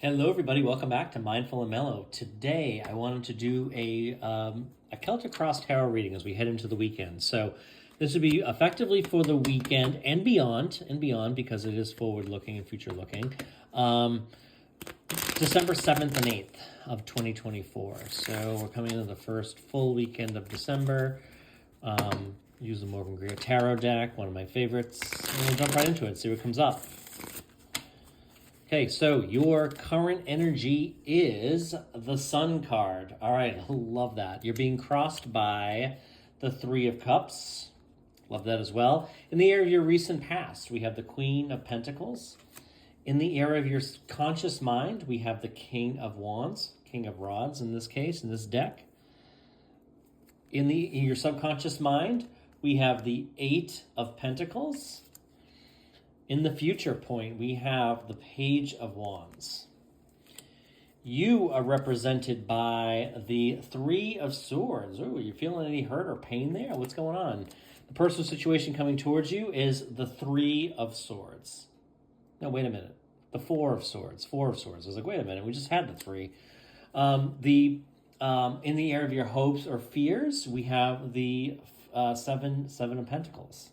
Hello, everybody. Welcome back to Mindful and Mellow. Today, I wanted to do a Celtic Cross Tarot reading as we head into the weekend. So, this would be effectively for the weekend and beyond, because it is forward-looking and future-looking. December 7th and 8th of 2024. So, we're coming into the first full weekend of December. Use the Morgan Greer Tarot deck, one of my favorites. And we'll jump right into it, see what comes up. Okay, so your current energy is the Sun card. All right, love that. You're being crossed by the Three of Cups. Love that as well. In the area of your recent past, we have the Queen of Pentacles. In the area of your conscious mind, we have the King of Wands, King of Rods in this case, in this deck. In your subconscious mind, we have the Eight of Pentacles. In the future point, we have the Page of Wands. You are represented by the Three of Swords. Ooh, are you feeling any hurt or pain there? What's going on? The personal situation coming towards you is the Three of Swords. No, wait a minute. The Four of Swords. Four of Swords. I was like, wait a minute. We just had the three. In the area of your hopes or fears, we have the Seven of Pentacles.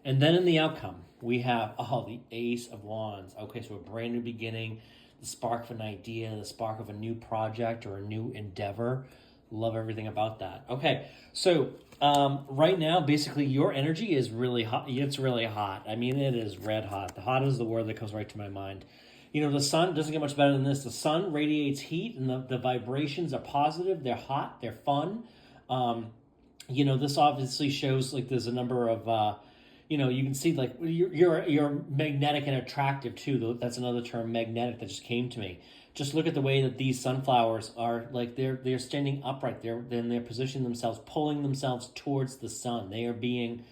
And then in the outcome, we have, the Ace of Wands. Okay, so a brand new beginning, the spark of an idea, the spark of a new project or a new endeavor. Love everything about that. Okay, so right now, basically, your energy is really hot. It's really hot. I mean, it is red hot. The hot is the word that comes right to my mind. You know, the sun doesn't get much better than this. The sun radiates heat, and the vibrations are positive. They're hot. They're fun. This obviously shows, like, there's a number of... you can see, like, you're magnetic and attractive too. That's another term, magnetic, that just came to me. Just look at the way that these sunflowers are, like, they're standing upright. They're positioning themselves, pulling themselves towards the sun. They are being,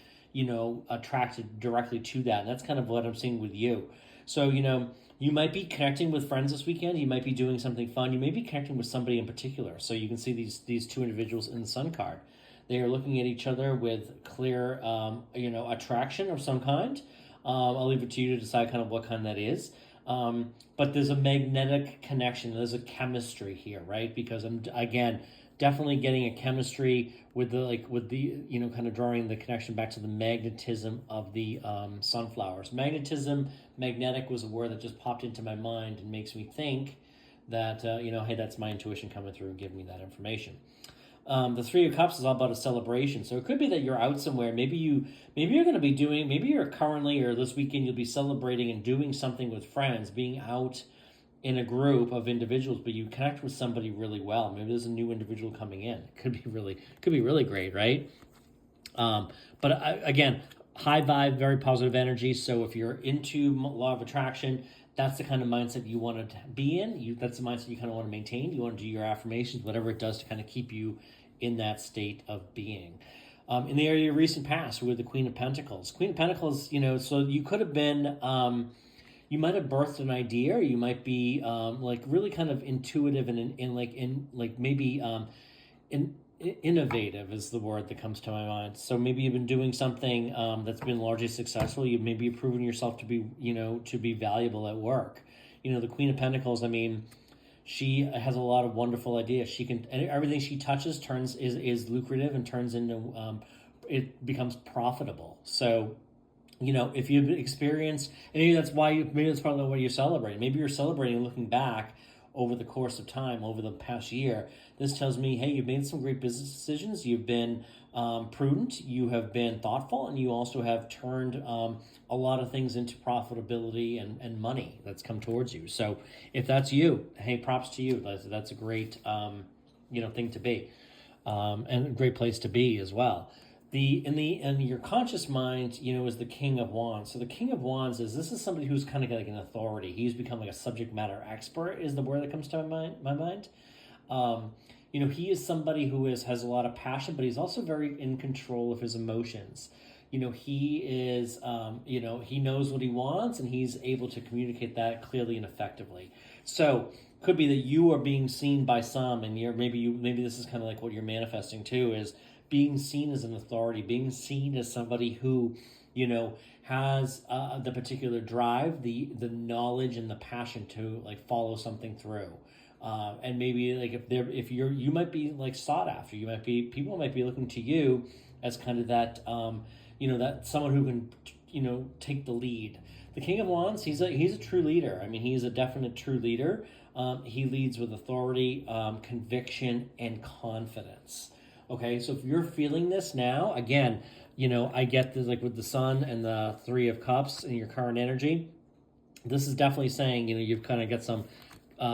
attracted directly to that. And that's kind of what I'm seeing with you. So, you might be connecting with friends this weekend. You might be doing something fun. You may be connecting with somebody in particular. So you can see these two individuals in the sun card. They are looking at each other with clear, attraction of some kind. I'll leave it to you to decide kind of what kind that is. But there's a magnetic connection. There's a chemistry here, right? Because I'm, again, definitely getting a chemistry with the kind of drawing the connection back to the magnetism of the sunflowers. Magnetic was a word that just popped into my mind and makes me think that, hey, that's my intuition coming through and giving me that information. The Three of Cups is all about a celebration. So it could be that you're out somewhere. Maybe you're going to be doing, maybe you're currently, or this weekend, you'll be celebrating and doing something with friends, being out in a group of individuals, but you connect with somebody really well. Maybe there's a new individual coming in. It could be really great, right? Again, high vibe, very positive energy. So if you're into law of attraction, that's the kind of mindset you want to be in. That's the mindset you kind of want to maintain. You want to do your affirmations, whatever it does to kind of keep you in that state of being. In the area of recent past, with the Queen of Pentacles. Queen of Pentacles, so you could have been, you might have birthed an idea, or you might be really kind of intuitive and innovative is the word that comes to my mind. So maybe you've been doing something that's been largely successful. You've maybe proven yourself to be valuable at work. The Queen of Pentacles, I mean, she has a lot of wonderful ideas. She can, and everything she touches is lucrative and turns into, it becomes profitable. So, if you've experienced, and maybe that's probably why you're celebrating. Maybe you're celebrating looking back over the course of time, over the past year. This tells me, hey, you've made some great business decisions. You've been prudent. You have been thoughtful, and you also have turned a lot of things into profitability and money that's come towards you. So if that's you, hey, props to you. That's a great thing to be, and a great place to be as well. In your conscious mind, is the King of Wands. So the King of Wands this is somebody who's kind of like an authority. He's become like a subject matter expert is the word that comes to my mind. He is somebody who has a lot of passion, but he's also very in control of his emotions. He is, he knows what he wants, and he's able to communicate that clearly and effectively. So could be that you are being seen by some, and maybe this is kind of like what you're manifesting too, is being seen as an authority, being seen as somebody who has the particular drive, the knowledge and the passion to like follow something through. And maybe like you might be like sought after, people might be looking to you as kind of that, that someone who can, take the lead. The King of Wands, he's a true leader. I mean, he's a definite true leader. He leads with authority, conviction, and confidence. Okay, so if you're feeling this now, again, I get this like with the Sun and the Three of Cups and your current energy. This is definitely saying, you've kind of got some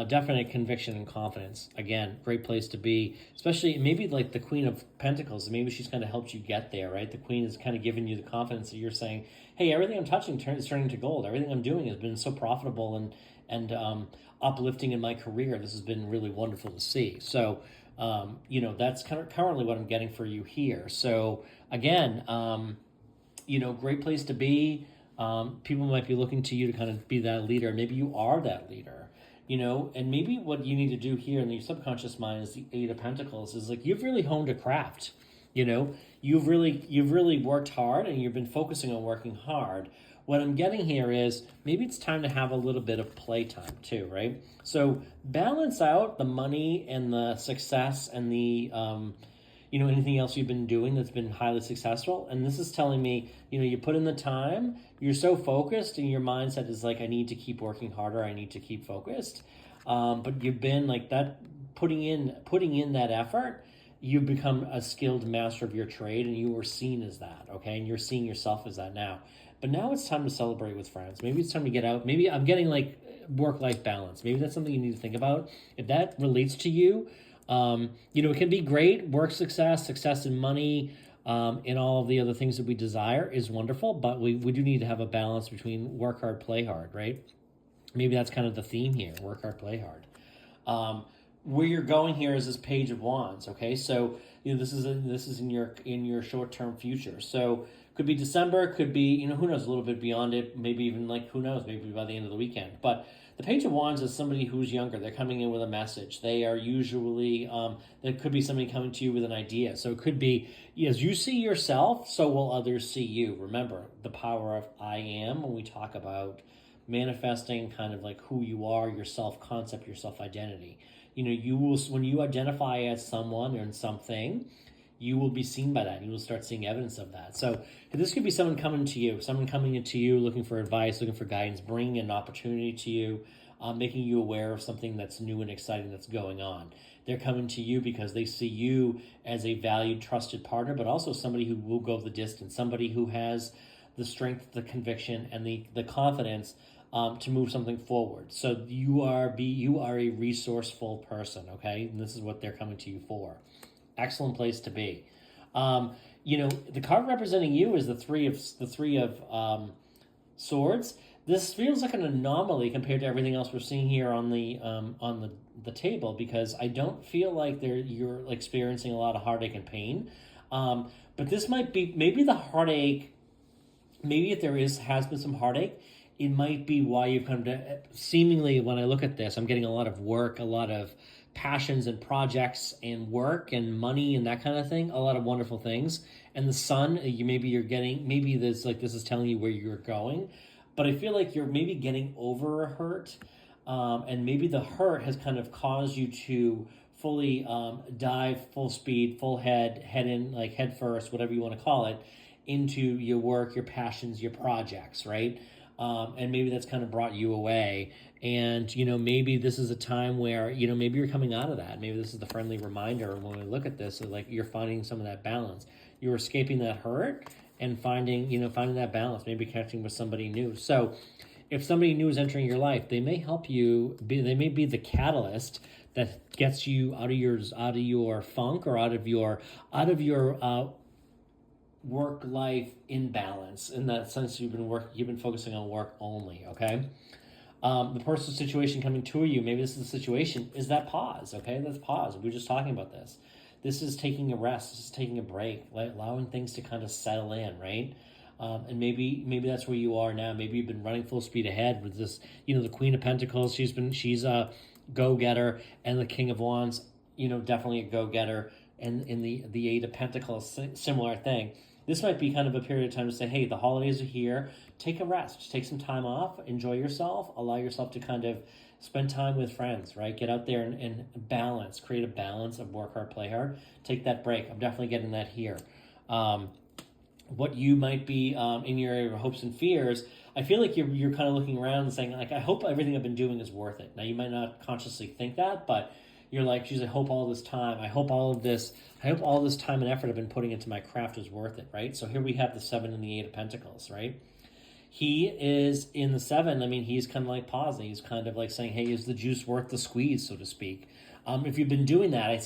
definite conviction and confidence. Again, great place to be, especially maybe like the Queen of Pentacles. Maybe she's kind of helped you get there, right? The Queen is kind of giving you the confidence that you're saying, hey, everything I'm touching is turning to gold. Everything I'm doing has been so profitable and uplifting in my career. This has been really wonderful to see. So, that's kind of currently what I'm getting for you here. So again, great place to be. People might be looking to you to kind of be that leader. Maybe you are that leader, and maybe what you need to do here in your subconscious mind is the Eight of Pentacles is like, you've really honed a craft, you've really worked hard and you've been focusing on working hard. What I'm getting here is maybe it's time to have a little bit of playtime too, right? So balance out the money and the success and the, anything else you've been doing that's been highly successful. And this is telling me, you put in the time, you're so focused and your mindset is like, I need to keep working harder. I need to keep focused. But you've been like that, putting in that effort. You've become a skilled master of your trade and you were seen as that. Okay. And you're seeing yourself as that now. But now it's time to celebrate with friends. Maybe it's time to get out. Maybe I'm getting like work-life balance. Maybe that's something you need to think about. If that relates to you, it can be great. Work success in money, and all of the other things that we desire is wonderful. But we do need to have a balance between work hard, play hard, right? Maybe that's kind of the theme here, work hard, play hard. Where you're going here is this Page of Wands, okay? So, this is in your short-term future. So could be December, could be, who knows, a little bit beyond it, maybe even like, who knows, maybe by the end of the weekend. But the Page of Wands is somebody who's younger. They're coming in with a message. They are usually, there could be somebody coming to you with an idea. So it could be, as you see yourself, so will others see you. Remember, the power of I am when we talk about manifesting kind of like who you are, your self-concept, your self-identity. You will, when you identify as someone or in something, you will be seen by that. You will start seeing evidence of that. So this could be someone coming into you, looking for advice, looking for guidance, bringing an opportunity to you, making you aware of something that's new and exciting that's going on. They're coming to you because they see you as a valued, trusted partner, but also somebody who will go the distance, somebody who has the strength, the conviction, and the confidence to move something forward. So you are a resourceful person, okay? And this is what they're coming to you for. Excellent place to be. The card representing you is the three of swords. This feels like an anomaly compared to everything else we're seeing here on the table, because I don't feel like you're experiencing a lot of heartache and pain. But this might be maybe the heartache. Maybe if there has been some heartache, it might be why you've come to. Seemingly, when I look at this, I'm getting a lot of work, a lot of passions and projects and work and money and that kind of thing, a lot of wonderful things. And the Sun, maybe this is telling you where you're going, but I feel like you're maybe getting over a hurt, and maybe the hurt has kind of caused you to fully dive full speed, full head in, like head first, whatever you want to call it, into your work, your passions, your projects, right? And maybe that's kind of brought you away. And, maybe this is a time where, maybe you're coming out of that. Maybe this is the friendly reminder when we look at this, like you're finding some of that balance. You're escaping that hurt and finding that balance, maybe connecting with somebody new. So if somebody new is entering your life, they may help you, they may be the catalyst that gets you out of your funk or out of your work-life imbalance. In that sense, you've been focusing on work only, okay? The personal situation coming to you, maybe this is the situation, is that pause, okay? That's pause. We were just talking about this. This is taking a rest. This is taking a break, allowing things to kind of settle in, right? And maybe that's where you are now. Maybe you've been running full speed ahead with this, the Queen of Pentacles. She's a go-getter, and the King of Wands, definitely a go-getter. And in the Eight of Pentacles, similar thing. this might be kind of a period of time to say, hey, the holidays are here. Take a rest. Take some time off. Enjoy yourself. Allow yourself to kind of spend time with friends, right? Get out there and balance. Create a balance of work hard, play hard. Take that break. I'm definitely getting that here. What you might be in your area of hopes and fears, I feel like you're kind of looking around and saying, like, I hope everything I've been doing is worth it. Now, you might not consciously think that, but you're like, geez, I hope all this time and effort I've been putting into my craft is worth it, right? So here we have the 7 and the 8 of Pentacles, right? He is in the 7. I mean, he's kind of like pausing. He's kind of like saying, hey, is the juice worth the squeeze, so to speak? If you've been doing that,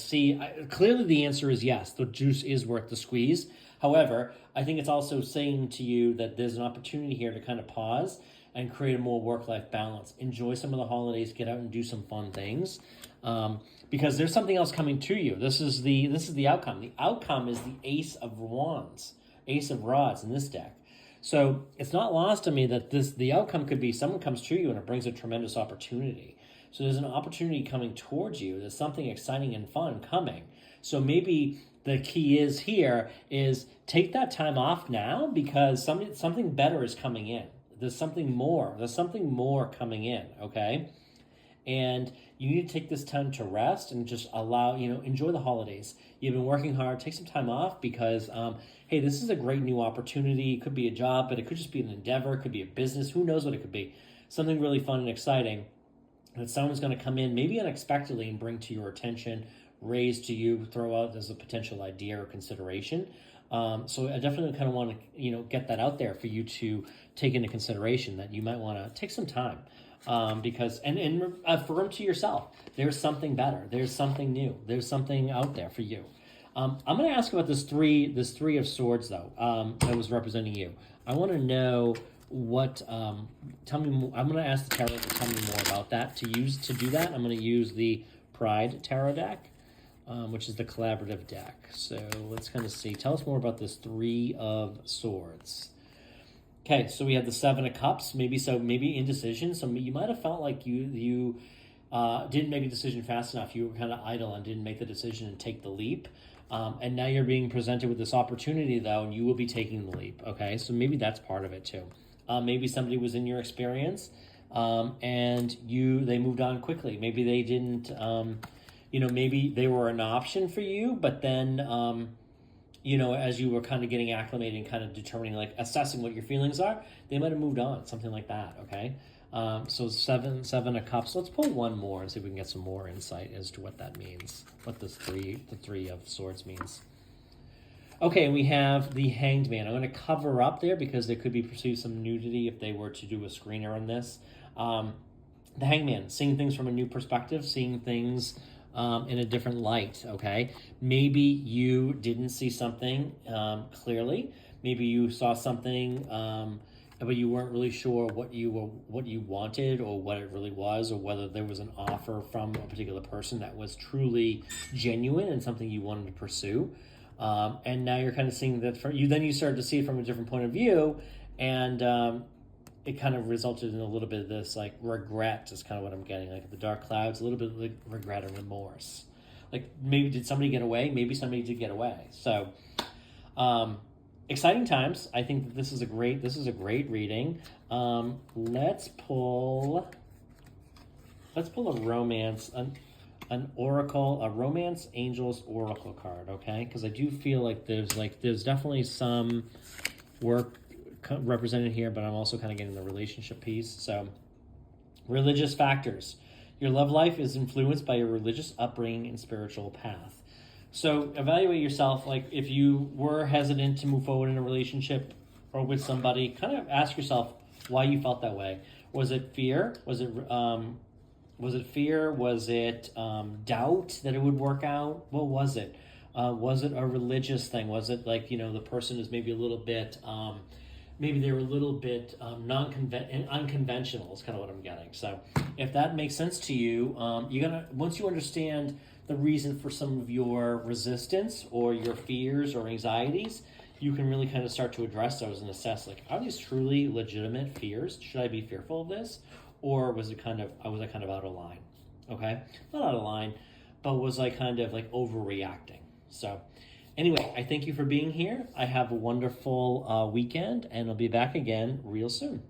clearly the answer is yes, the juice is worth the squeeze. However, I think it's also saying to you that there's an opportunity here to kind of pause and create a more work-life balance. Enjoy some of the holidays, get out and do some fun things, because there's something else coming to you. This is the outcome. The outcome is the Ace of Wands, Ace of Rods in this deck. So it's not lost to me that the outcome could be someone comes to you and it brings a tremendous opportunity. So there's an opportunity coming towards you. There's something exciting and fun coming. So maybe the key is take that time off now, because something better is coming in. There's something more coming in, okay? And you need to take this time to rest and just enjoy the holidays. You've been working hard, take some time off, because, hey, this is a great new opportunity. It could be a job, but it could just be an endeavor. It could be a business. Who knows what it could be? Something really fun and exciting that someone's going to come in maybe unexpectedly and bring to your attention, raise to you, throw out as a potential idea or consideration. So I definitely kind of want to, get that out there for you to take into consideration, that you might want to take some time, because and affirm to yourself, there's something better, there's something new, there's something out there for you. I'm going to ask about this three of swords though, that was representing you. I want to know what. Tell me more. I'm going to ask the tarot to tell me more about that. To do that, I'm going to use the Pride Tarot deck, which is the collaborative deck. So let's kind of see. Tell us more about this 3 of Swords. Okay, so we have the 7 of Cups. Maybe indecision. So you might have felt like you didn't make a decision fast enough. You were kind of idle and didn't make the decision and take the leap. And now you're being presented with this opportunity, though, and you will be taking the leap. Okay, so maybe that's part of it too. Maybe somebody was in your experience, and they moved on quickly. Maybe they didn't. Maybe they were an option for you, but then, as you were kind of getting acclimated and kind of determining, like assessing what your feelings are, they might have moved on, something like that, okay? So 7 of Cups. Let's pull one more and see if we can get some more insight as to what that means, what the 3 of Swords means. Okay, we have the Hanged Man. I'm going to cover up there because there could be perceived some nudity if they were to do a screener on this. The Hanged Man, seeing things from a new perspective, seeing things in a different light, okay? Maybe you didn't see something clearly. Maybe you saw something, but you weren't really sure what you wanted or what it really was, or whether there was an offer from a particular person that was truly genuine and something you wanted to pursue. And now you're kind of seeing that then you started to see it from a different point of view, and it kind of resulted in a little bit of this, like, regret is kind of what I'm getting. Like the dark clouds, a little bit of like regret and remorse. Like, maybe did somebody get away? Maybe somebody did get away. So, exciting times. I think that this is a great reading. Let's pull a romance, an oracle, a romance angels oracle card, okay? Because I do feel like there's definitely some work represented here, but I'm also kind of getting the relationship piece. So, religious factors. Your love life is influenced by your religious upbringing and spiritual path. So, evaluate yourself. Like, if you were hesitant to move forward in a relationship or with somebody, kind of ask yourself why you felt that way. Was it fear? Was it fear? Was it doubt that it would work out? What was it? Was it a religious thing? Was it like, the person is maybe a little bit, maybe they were a little bit unconventional is kind of what I'm getting. So if that makes sense to you, once you understand the reason for some of your resistance or your fears or anxieties, you can really kind of start to address those and assess, like, are these truly legitimate fears? Should I be fearful of this? Or was I kind of out of line? Okay, not out of line, but was I kind of like overreacting? So Anyway, I thank you for being here. I have a wonderful weekend, and I'll be back again real soon.